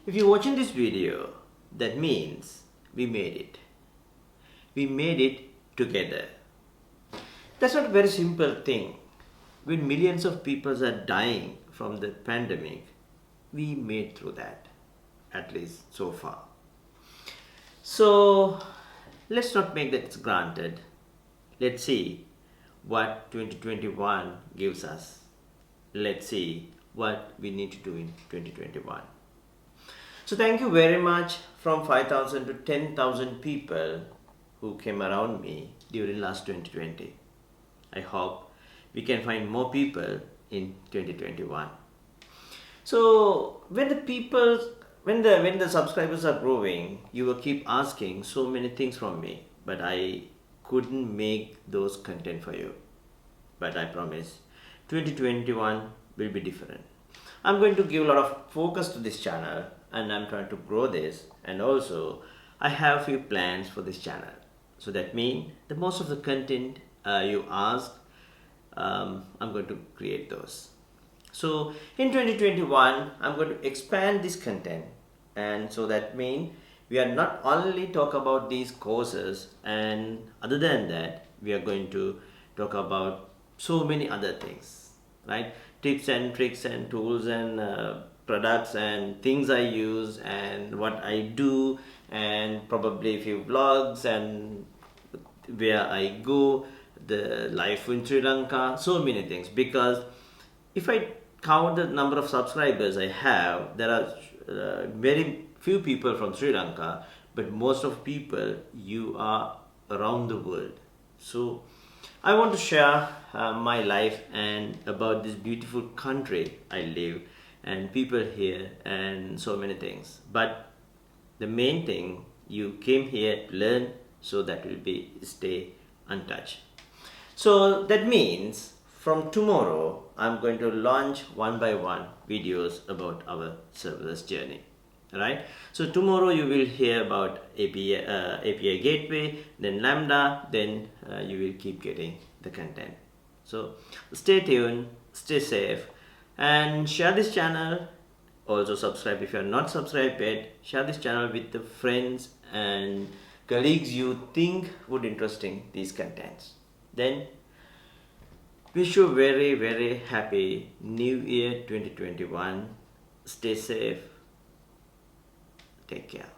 If you're watching this video, that means we made it. We made it together. That's not a very simple thing. When millions of people are dying from the pandemic, we made through that, at least so far. So let's not make that granted. Let's see what 2021 gives us. Let's see what we need to do in 2021. So thank you very much from 5,000 to 10,000 people who came around me during last 2020. I hope we can find more people in 2021. So when the subscribers are growing, you will keep asking so many things from me, but I couldn't make those content for you. But I promise 2021 will be different. I'm going to give a lot of focus to this channel and I'm trying to grow this, and also I have few plans for this channel. So that means the most of the content you ask, I'm going to create those. So in 2021 I'm going to expand this content, and so that means we are not only talk about these courses, and other than that we are going to talk about so many other things, right? Tips and tricks and tools and products and things I use and what I do, and probably a few vlogs and where I go, the life in Sri Lanka, so many things. Because if I count the number of subscribers I have, there are very few people from Sri Lanka, but most of people you are around the world. So I want to share my life and about this beautiful country I live and people here and so many things. But the main thing, you came here to learn, so that will be stay untouched. So that means from tomorrow I'm going to launch one by one videos about our serverless journey. Right? So tomorrow you will hear about API gateway, then Lambda, then you will keep getting the content. So stay tuned, stay safe, and share this channel. Also subscribe if you are not subscribed yet. Share this channel with the friends and colleagues you think would interesting these contents. Then wish you very, very happy New Year 2021. Stay safe. Take care.